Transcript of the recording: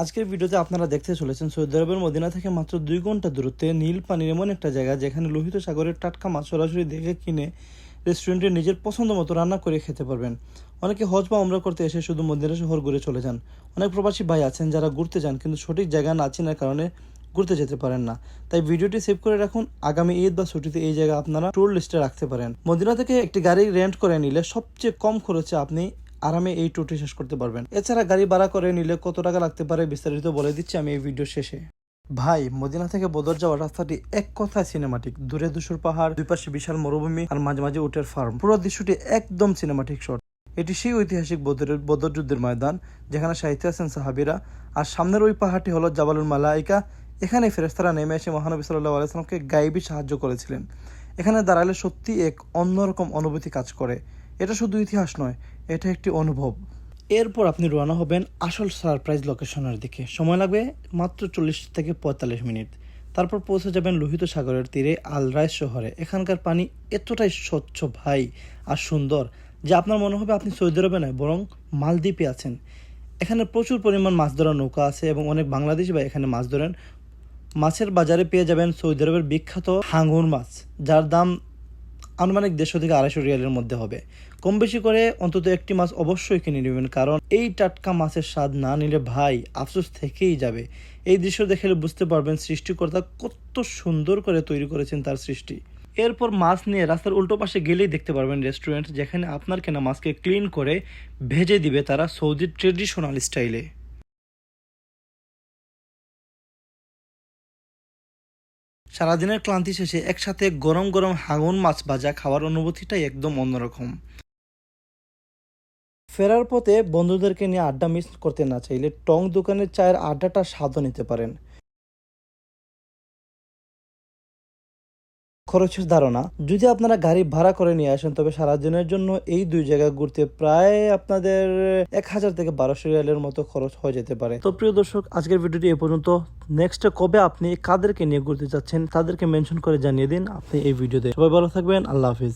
আজকের ভিডিওতে আপনারা দেখতে চলেছেন সৌদি আরবের মদিনা থেকে মাত্র 2 ঘন্টা দূরত্বে নীল পানির এমন একটা জায়গা যেখানে লোহিত সাগরের টাটকা মাছ সরাসরি দেখে কিনে রেস্টুরেন্টে নিজের পছন্দ মতো রান্না করে খেতে পারবেন। অনেকে হজ বা উমরা করতে এসে শুধু মদিনা শহর ঘুরে চলে যান। অনেক প্রবাসী ভাই আছেন যারা ঘুরতে যান কিন্তু সঠিক জায়গা না চেনার কারণে ঘুরতে যেতে পারেন না। তাই ভিডিওটি সেভ করে রাখুন, আগামী ঈদ বা ছুটিতে এই জায়গা আপনারা ট্যুর লিস্টে রাখতে পারেন। মদিনা থেকে একটি গাড়ি রেন্ট করে নিলে সবচেয়ে কম খরচে আপনি আরামে এই ট্যুরটি শেষ করতে পারবেন। এছাড়া গাড়ি ভাড়া করে নিলে কত টাকা লাগতে পারে বিস্তারিত বলে দিচ্ছি আমি এই ভিডিও শেষে। ভাই, মদিনা থেকে বদর যাওয়ার রাস্তাটি এক কথায় সিনেমাটিক। দূরে ধূসর পাহাড়, দুই পাশে বিশাল মরুভূমি আর মাঝে মাঝে উটের ফার্ম। পুরো দৃশ্যটি একদম সিনেমাটিক শট। এটি সেই ঐতিহাসিক বদর যুদ্ধের ময়দান যেখানে সাহিত্য আছেন সাহাবিরা। আর সামনের ওই পাহাড়টি হলো জাবালুল মালাইকা। এখানে ফেরেশতারা নেমে এসে মহানবী সাল্লাল্লাহু আলাইহি ওয়াসাল্লামকে গায়েবী সাহায্য করেছিলেন। এখানে দাঁড়ালে সত্যি এক অন্যরকম অনুভূতি কাজ করে। এটা শুধু ইতিহাস নয়, এটা একটি অনুভব। এরপর আপনি রওনা হবেন আসল সারপ্রাইজ লোকেশনের দিকে। সময় লাগবে মাত্র 40 থেকে 45 মিনিট। তারপর পৌঁছে যাবেন লোহিত সাগরের তীরে আল রাইস শহরে। এখানকার পানি এতটাই স্বচ্ছ ভাই আর সুন্দর যে আপনার মনে হবে আপনি সৌদি আরবে নয় বরং মালদ্বীপে আছেন। এখানে প্রচুর পরিমাণ মাছ ধরার নৌকা আছে এবং অনেক বাংলাদেশি ভাই এখানে মাছ ধরেন। মাছের বাজারে পেয়ে যাবেন সৌদি আরবের বিখ্যাত হাঙ্গর মাছ, যার দাম আনুমানিক 150 থেকে 250 রিয়ালের মধ্যে হবে। কম বেশি করে অন্তত একটি মাছ অবশ্যই কিনে নেবেন, কারণ এই টাটকা মাছের স্বাদ না নিলে ভাই আফসোস থেকেই যাবে। এই দৃশ্য দেখলে বুঝতে পারবেন সৃষ্টিকর্তা কত সুন্দর করে তৈরি করেছেন তার সৃষ্টি। এরপর মাছ নিয়ে রাস্তার উল্টো পাশে গেলেই দেখতে পারবেন রেস্টুরেন্ট, যেখানে আপনার কেনা মাছকে ক্লিন করে ভেজে দিবে তারা সৌদির ট্রেডিশনাল স্টাইলে। সারাদিনের ক্লান্তি শেষে একসাথে গরম গরম হাঙন মাছ ভাজা খাওয়ার অনুভূতিটাই একদম অন্যরকম। ফেরার পথে বন্ধুদেরকে নিয়ে আড্ডা মিস করতে না চাইলে টং দোকানের চায়ের আড্ডাটা স্বাদও নিতে পারেন। খরচের ধারণা, যদি আপনারা গাড়ি ভাড়া করে নিয়ে আসেন তবে সারাদিনের জন্য এই দুই জায়গা ঘুরতে প্রায় আপনাদের 1000 থেকে 1200 রিয়ালের মতো খরচ হয়ে যেতে পারে। তো প্রিয় দর্শক, আজকের ভিডিওটি এ পর্যন্ত। নেক্সটে কবে আপনি কাদেরকে নিয়ে ঘুরতে যাচ্ছেন তাদেরকে মেনশন করে জানিয়ে দিন আপনি এই ভিডিওতে। সবাই ভালো থাকবেন, আল্লাহ হাফিজ।